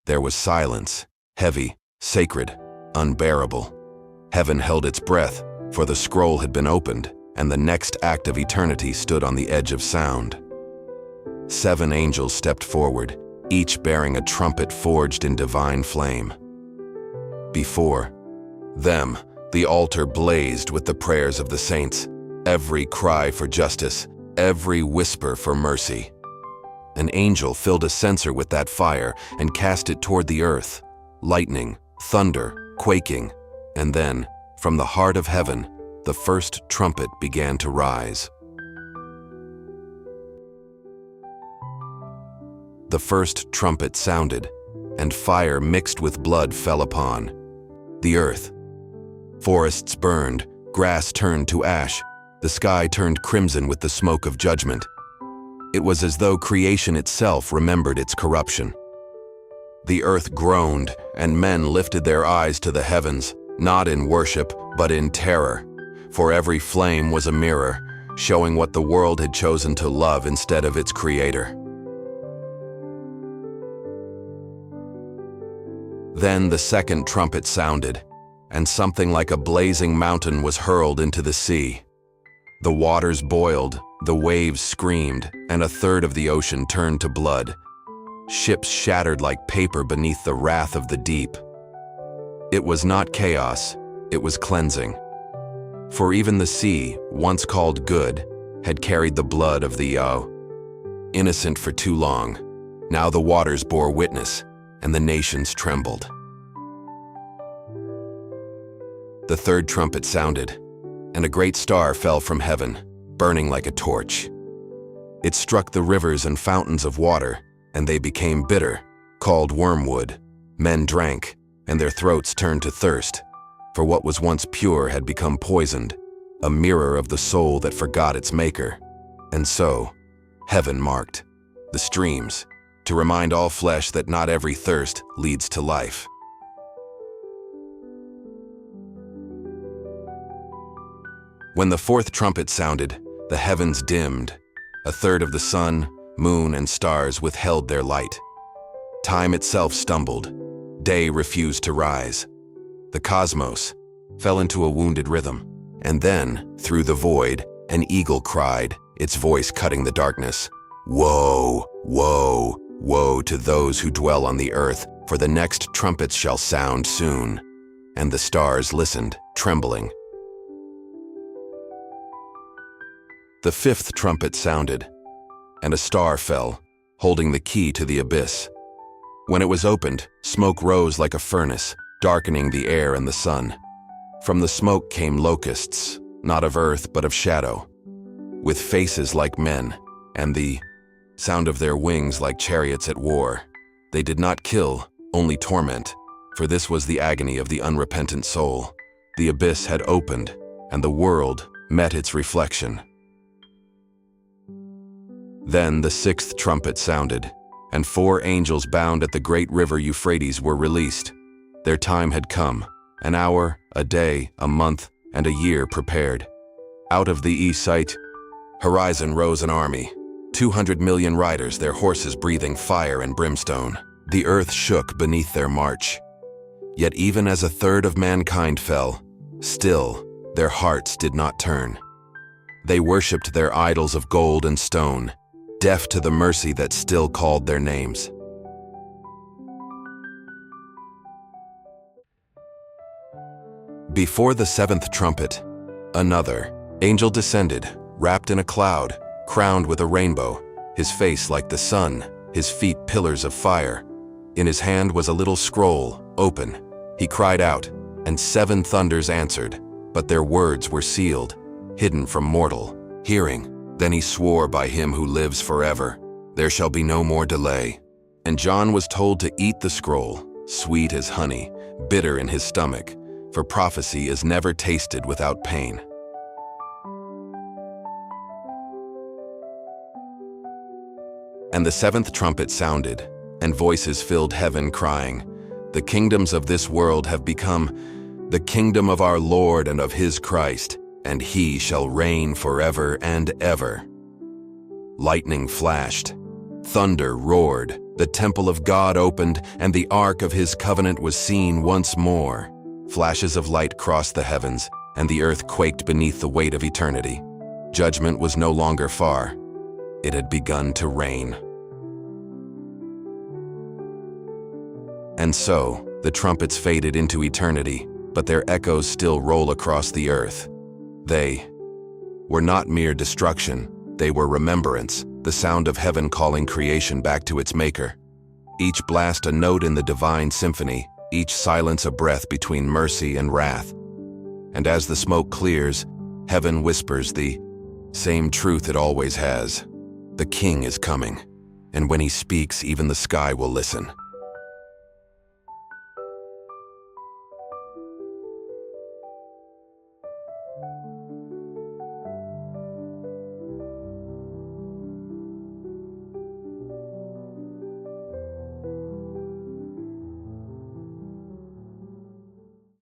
There was silence, heavy, sacred, unbearable. Heaven held its breath, for the scroll had been opened, and the next act of eternity stood on the edge of sound. 7 angels stepped forward, each bearing a trumpet forged in divine flame. Before them, the altar blazed with the prayers of the saints, every cry for justice, every whisper for mercy. An angel filled a censer with that fire and cast it toward the earth, lightning, thunder, quaking, and then, from the heart of heaven, the first trumpet began to rise. The first trumpet sounded, and fire mixed with blood fell upon the earth. Forests burned, grass turned to ash, the sky turned crimson with the smoke of judgment. It was as though creation itself remembered its corruption. The earth groaned, and men lifted their eyes to the heavens, not in worship, but in terror, for every flame was a mirror, showing what the world had chosen to love instead of its creator. Then the second trumpet sounded, and something like a blazing mountain was hurled into the sea. The waters boiled, the waves screamed, and a third of the ocean turned to blood. Ships shattered like paper beneath the wrath of the deep. It was not chaos, it was cleansing. For even the sea, once called good, had carried the blood of the innocent for too long. Now the waters bore witness, and the nations trembled. The third trumpet sounded, and a great star fell from heaven, burning like a torch. It struck the rivers and fountains of water, and they became bitter, called wormwood. Men drank, and their throats turned to thirst, for what was once pure had become poisoned, a mirror of the soul that forgot its maker. And so, heaven marked the streams, to remind all flesh that not every thirst leads to life. When the fourth trumpet sounded, the heavens dimmed. A third of the sun, moon, and stars withheld their light. Time itself stumbled. Day refused to rise. The cosmos fell into a wounded rhythm. And then, through the void, an eagle cried, its voice cutting the darkness. Woe, woe, woe to those who dwell on the earth, for the next trumpets shall sound soon. And the stars listened, trembling. The fifth trumpet sounded, and a star fell, holding the key to the abyss. When it was opened, smoke rose like a furnace, darkening the air and the sun. From the smoke came locusts, not of earth but of shadow, with faces like men, and the sound of their wings like chariots at war. They did not kill, only torment, for this was the agony of the unrepentant soul. The abyss had opened, and the world met its reflection. Then the sixth trumpet sounded, and 4 angels bound at the great river Euphrates were released. Their time had come, an hour, a day, a month, and a year prepared. Out of the east sight horizon rose an army, 200 million riders, their horses breathing fire and brimstone. The earth shook beneath their march. Yet even as a third of mankind fell, still their hearts did not turn. They worshipped their idols of gold and stone, deaf to the mercy that still called their names. Before the 7th trumpet, another angel descended, wrapped in a cloud, crowned with a rainbow, his face like the sun, his feet pillars of fire. In his hand was a little scroll, open. He cried out, and 7 thunders answered, but their words were sealed, hidden from mortal hearing. Then he swore by him who lives forever, there shall be no more delay. And John was told to eat the scroll, sweet as honey, bitter in his stomach, for prophecy is never tasted without pain. And the 7th trumpet sounded, and voices filled heaven crying, the kingdoms of this world have become the kingdom of our Lord and of his Christ, and he shall reign forever and ever. Lightning flashed, Thunder roared, the temple of God opened, and the ark of his covenant was seen once more. Flashes of light crossed the heavens, and the earth quaked beneath the weight of eternity. Judgment was no longer far. It had begun to rain. And so, the trumpets faded into eternity, but their echoes still roll across the earth. They were not mere destruction, they were remembrance, the sound of heaven calling creation back to its maker. Each blast a note in the divine symphony, each silence a breath between mercy and wrath. And as the smoke clears, heaven whispers the same truth it always has. The King is coming, and when he speaks, even the sky will listen.